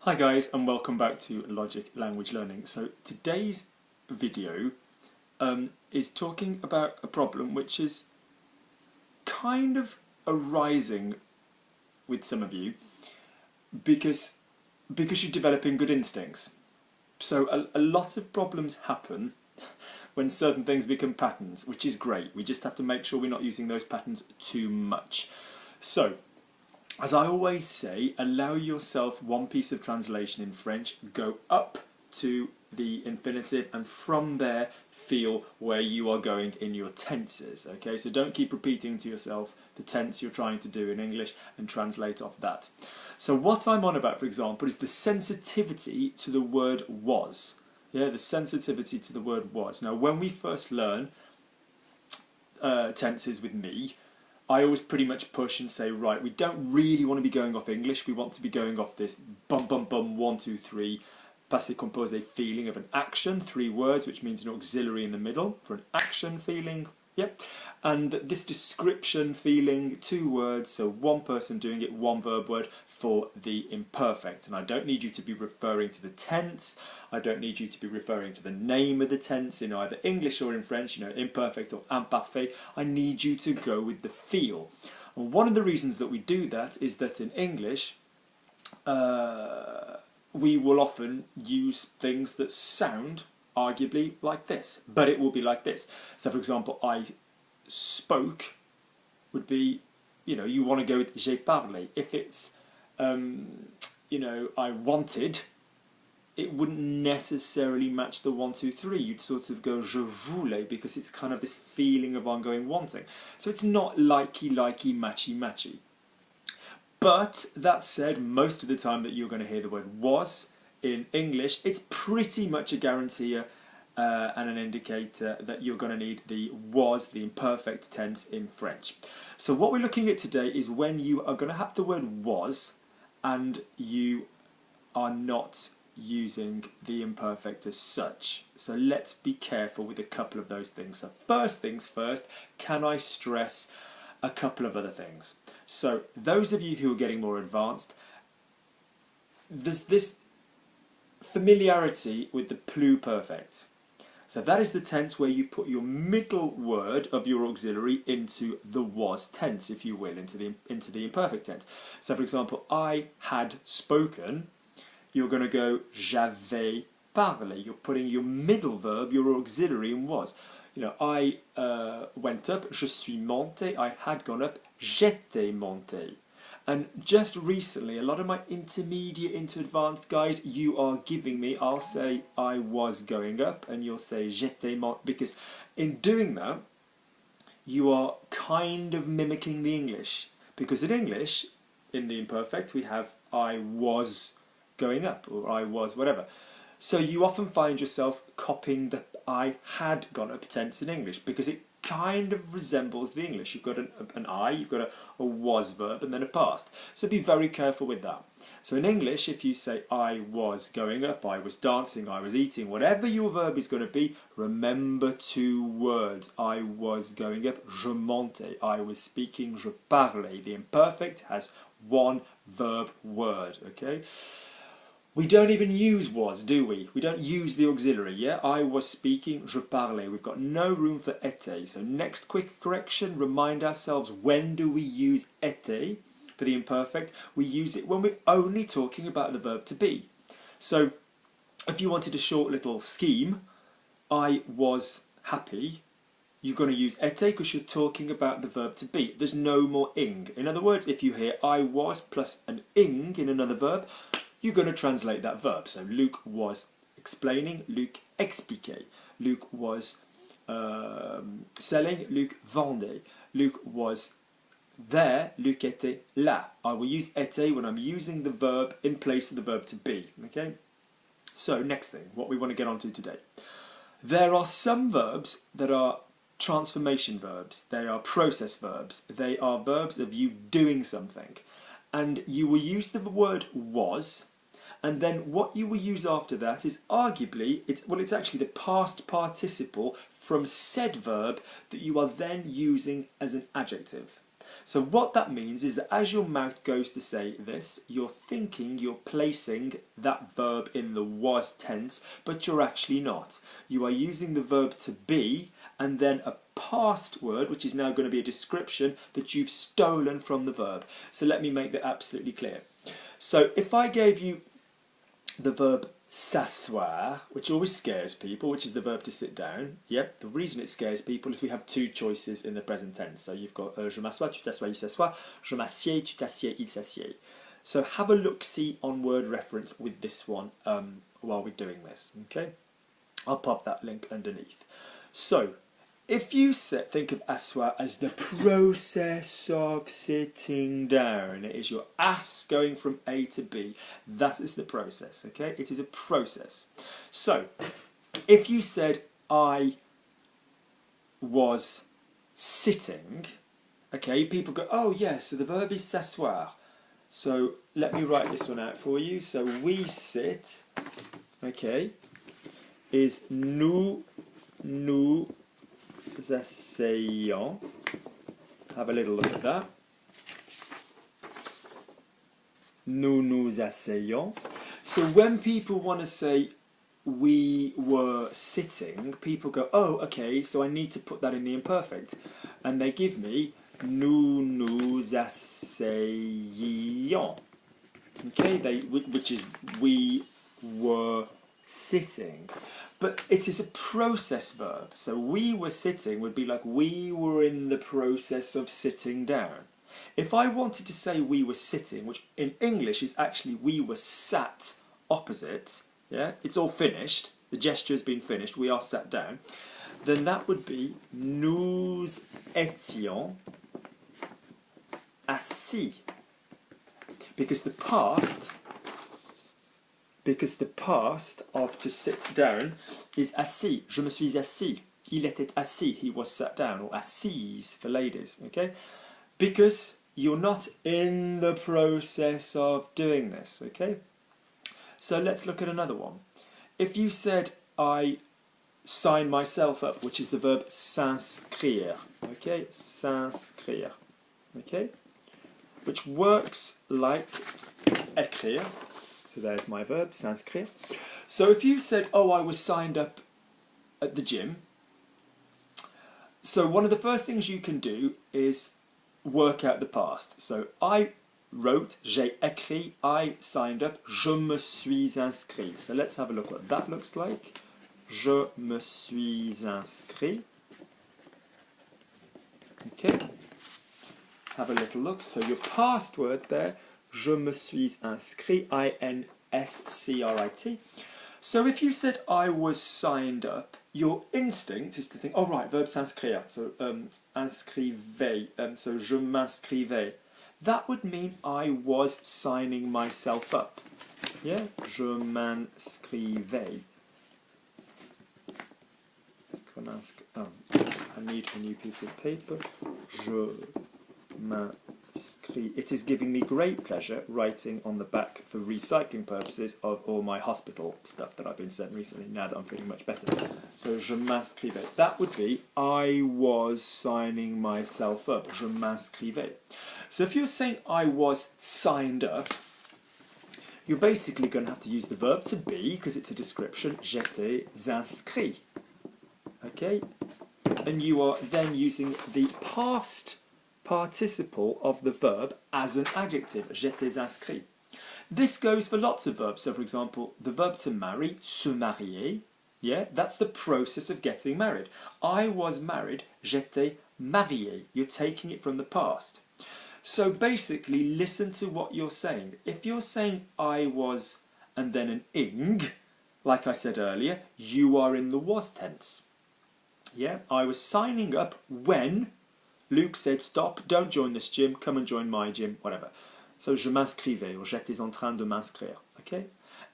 Hi guys, and welcome back to Logic Language Learning. So today's video is talking about a problem which is kind of arising with some of you because you're developing good instincts. So a lot of problems happen when certain things become patterns, which is great. We just have to make sure we're not using those patterns too much. So, as I always say, allow yourself one piece of translation in French, go up to the infinitive, and from there feel where you are going in your tenses, okay? So don't keep repeating to yourself the tense you're trying to do in English and translate off that. So what I'm on about, for example, is the sensitivity to the word was. Yeah, the sensitivity to the word was. Now, when we first learn tenses with me, I always pretty much push and say, right, we don't really want to be going off English, we want to be going off this bum bum bum 1, 2, 3 passé composé feeling of an action, 3 words, which means an auxiliary in the middle for an action feeling, yep. And this description feeling, 2 words, so one person doing it, 1 verb word for the imperfect. And I don't need you to be referring to the tense, I don't need you to be referring to the name of the tense in either English or in French, you know, imperfect or imparfait. I need you to go with the feel. And one of the reasons that we do that is that in English, we will often use things that sound arguably like this, but it will be like this. So for example, I spoke would be, you know, you want to go with j'ai parlé. If it's, you know, I wanted, it wouldn't necessarily match the 1, 2, 3. You'd sort of go je voulais because it's kind of this feeling of ongoing wanting. So it's not likey, matchy, matchy. But that said, most of the time that you're going to hear the word was in English, it's pretty much a guaranteer and an indicator that you're going to need the was, the imperfect tense in French. So what we're looking at today is when you are going to have the word was and you are not using the imperfect as such. So let's be careful with a couple of those things. So first things first, can I stress a couple of other things? So those of you who are getting more advanced, there's this familiarity with the pluperfect. So that is the tense where you put your middle word of your auxiliary into the was tense, if you will, into the imperfect tense. So for example, I had spoken, you're going to go j'avais parlé. You're putting your middle verb, your auxiliary, in was. You know, I went up, je suis monté. I had gone up, j'étais monté. And just recently, a lot of my intermediate into advanced guys, you are giving me, I'll say I was going up, and you'll say j'étais monté, because in doing that, you are kind of mimicking the English. Because in English, in the imperfect, we have I was going up, or I was whatever. So you often find yourself copying the I had gone up tense in English because it kind of resembles the English. You've got an I, you've got a was verb, and then a past. So be very careful with that. So in English, if you say I was going up, I was dancing, I was eating, whatever your verb is going to be, remember 2 words. I was going up, je montais. I was speaking, je parlais. The imperfect has 1 verb word, okay? We don't even use was, do we? We don't use the auxiliary, yeah? I was speaking, je parlais. We've got no room for était. So next quick correction, remind ourselves, when do we use était for the imperfect? We use it when we're only talking about the verb to be. So if you wanted a short little scheme, I was happy, you're going to use était because you're talking about the verb to be. There's no more ing. In other words, if you hear I was plus an ing in another verb, you're going to translate that verb. So Luc was explaining, Luc expliquait. Luc was selling, Luc vendait. Luc was there, Luc était là. I will use était when I'm using the verb in place of the verb to be. Okay? So next thing, what we want to get onto today. There are some verbs that are transformation verbs. They are process verbs. They are verbs of you doing something. And you will use the word was, and then what you will use after that is arguably, it's actually the past participle from said verb that you are then using as an adjective. So what that means is that as your mouth goes to say this, you're thinking you're placing that verb in the was tense, but you're actually not. You are using the verb to be and then a past word, which is now going to be a description that you've stolen from the verb. So let me make that absolutely clear. So if I gave you the verb s'asseoir, which always scares people, which is the verb to sit down. Yep, the reason it scares people is we have two choices in the present tense. So you've got je m'assois, tu t'assois, il s'assoit, je m'assieds, tu t'assieds, il s'assied. So have a look-see on word reference with this one while we're doing this. Okay, I'll pop that link underneath. So if you think of asseoir as the process of sitting down, it is your ass going from A to B. That is the process, okay? It is a process. So, if you said, I was sitting, okay, people go, oh yes, so the verb is s'asseoir. So, let me write this one out for you. So, we sit, okay, is nous asseyons. Have a little look at that. Nous nous asseyons. So when people want to say we were sitting, people go, oh, okay, so I need to put that in the imperfect. And they give me nous nous asseyions. Okay, which is we were sitting. But it is a process verb. So we were sitting would be like we were in the process of sitting down. If I wanted to say we were sitting, which in English is actually we were sat opposite, yeah, it's all finished, the gesture has been finished, we are sat down, then that would be nous étions assis. Because the past of to sit down is assis. Je me suis assis. Il était assis. He was sat down. Or assise for ladies. Okay? Because you're not in the process of doing this. Okay? So let's look at another one. If you said, I sign myself up, which is the verb s'inscrire. Okay? S'inscrire. Okay? Which works like écrire. So there's my verb, s'inscrire. So if you said, oh, I was signed up at the gym, so one of the first things you can do is work out the past. So I wrote, j'ai écrit, I signed up, je me suis inscrit. So let's have a look what that looks like. Je me suis inscrit. Okay. Have a little look. So your past word there, je me suis inscrit, I-N-S-C-R-I-T. So if you said I was signed up, your instinct is to think, oh right, verb s'inscrire, so inscrivez, so je m'inscrivais. That would mean I was signing myself up. Yeah, je m'inscrivais. Oh, I need a new piece of paper. Je m'inscrivais. It is giving me great pleasure writing on the back for recycling purposes of all my hospital stuff that I've been sent recently, now that I'm feeling much better. So, je m'inscrivais. That would be, I was signing myself up. Je m'inscrivais. So if you're saying I was signed up, you're basically going to have to use the verb to be, because it's a description, j'étais inscrit. Okay? And you are then using the past participle of the verb as an adjective, j'étais inscrit. This goes for lots of verbs. So for example, the verb to marry, se marier, yeah, that's the process of getting married. I was married, j'étais marié. You're taking it from the past. So basically, listen to what you're saying. If you're saying I was and then an ing, like I said earlier, you are in the was tense. Yeah, I was signing up when Luke said, stop, don't join this gym, come and join my gym, whatever. So, je m'inscrivais, or j'étais en train de m'inscrire, okay?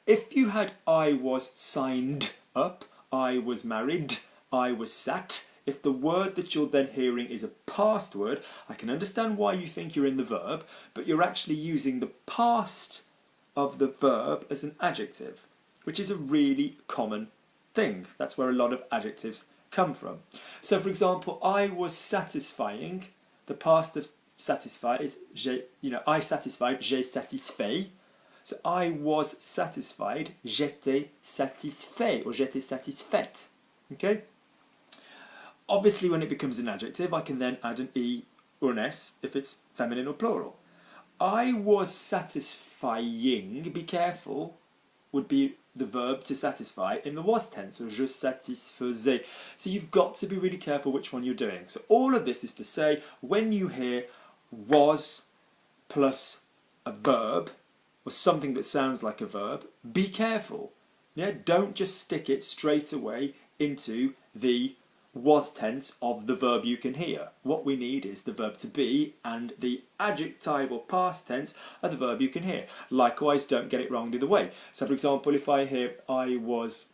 If you had I was signed up, I was married, I was sat, if the word that you're then hearing is a past word, I can understand why you think you're in the verb, but you're actually using the past of the verb as an adjective, which is a really common thing. That's where a lot of adjectives come from. So for example, I was satisfying, the past of satisfied is I satisfied, j'ai satisfait. So I was satisfied, j'étais satisfait, or j'étais satisfaite. Okay? Obviously, when it becomes an adjective, I can then add an E or an S if it's feminine or plural. I was satisfying, be careful, would be the verb to satisfy in the was tense, or je satisfaisais. So you've got to be really careful which one you're doing. So all of this is to say, when you hear was plus a verb, or something that sounds like a verb, be careful. Yeah, don't just stick it straight away into the was tense of the verb you can hear. What we need is the verb to be and the adjectival past tense of the verb you can hear. Likewise, don't get it wrong the other way. So for example, if I hear I was,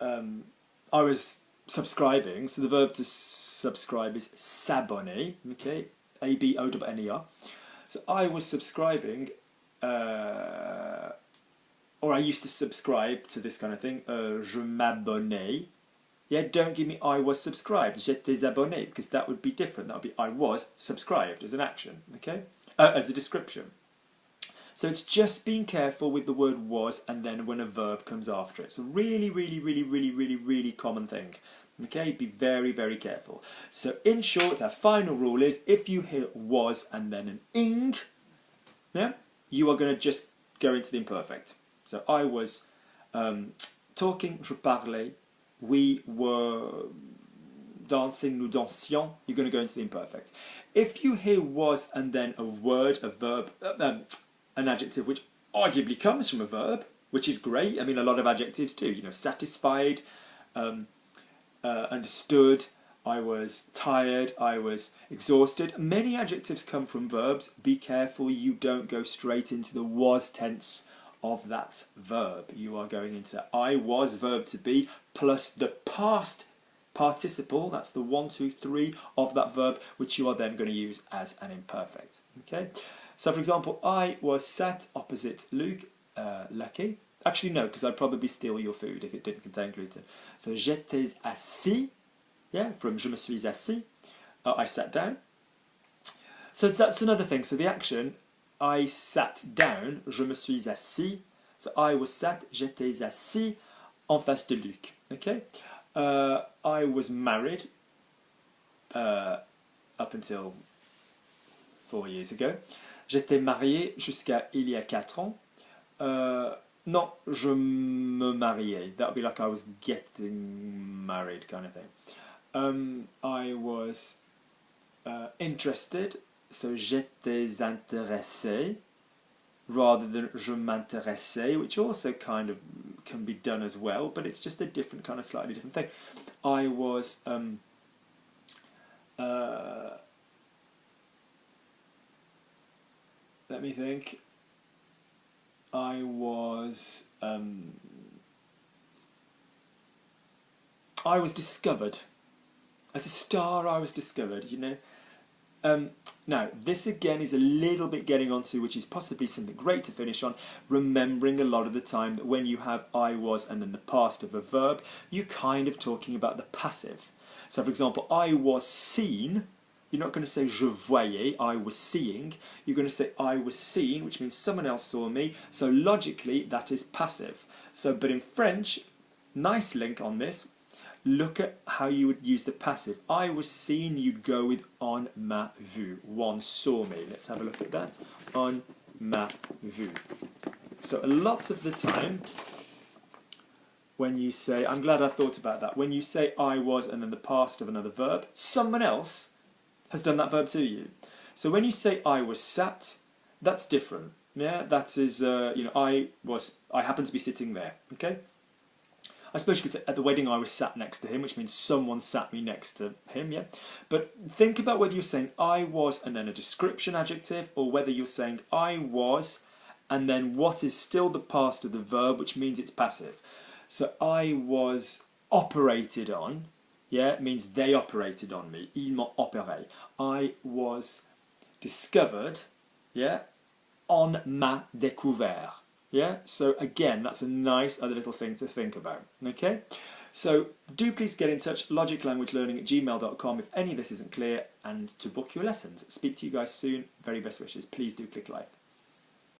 I was subscribing, so the verb to subscribe is s'abonner, okay, A-B-O-N-N-E-R. So I was subscribing, or I used to subscribe to this kind of thing, je m'abonnais. Yeah, don't give me I was subscribed, j'étais abonné, because that would be different. That would be I was subscribed as an action, okay? As a description. So it's just being careful with the word was and then when a verb comes after it. It's a really, really, really, really, really, really common thing. Okay, be very, very careful. So in short, our final rule is if you hear was and then an ing, yeah, you are going to just go into the imperfect. So I was talking, je parlais, we were dancing, nous dansions, you're going to go into the imperfect. If you hear was and then a word, a verb, an adjective which arguably comes from a verb, which is great, I mean a lot of adjectives do, satisfied, understood, I was tired, I was exhausted. Many adjectives come from verbs. Be careful you don't go straight into the was tense of that verb. You are going into I was, verb to be, plus the past participle, that's the 1, 2, 3 of that verb, which you are then going to use as an imperfect. Okay. So for example, I was sat opposite Luke, Lucky. Actually no, because I'd probably steal your food if it didn't contain gluten. So j'étais assis, yeah, from je me suis assis, I sat down. So that's another thing. So the action, I sat down, je me suis assis. So I was sat, j'étais assis en face de Luc. Okay. I was married up until 4 years ago. J'étais marié jusqu'à il y a 4 ans. Non, je me mariais. That would be like I was getting married kind of thing. I was interested, so j'étais intéressé, rather than je m'intéressais, which also kind of can be done as well, but it's just a different kind of slightly different thing. I was let me think. I was discovered. As a star, I was discovered, Now, this again is a little bit getting onto, which is possibly something great to finish on, remembering a lot of the time that when you have I was and then the past of a verb, you're kind of talking about the passive. So, for example, I was seen. You're not going to say je voyais, I was seeing. You're going to say I was seen, which means someone else saw me. So logically, that is passive. So, but in French, nice link on this. Look at how you would use the passive. I was seen, you'd go with on m'a vu. One saw me. Let's have a look at that. On m'a vu. So lots of the time, when you say, I'm glad I thought about that. When you say I was and then the past of another verb, someone else has done that verb to you. So when you say I was sat, that's different. Yeah, that is, I happened to be sitting there. Okay. I suppose you could say at the wedding I was sat next to him, which means someone sat me next to him, yeah? But think about whether you're saying I was and then a description adjective, or whether you're saying I was and then what is still the past of the verb, which means it's passive. So I was operated on, yeah, it means they operated on me. Ils m'ont opéré. I was discovered, yeah, on m'a découvert. Yeah, so again, that's a nice other little thing to think about. Okay, So do please get in touch, logiclanguagelearning@gmail.com if any of this isn't clear, and to book your lessons. Speak to you guys soon. Very best wishes. Please do click like.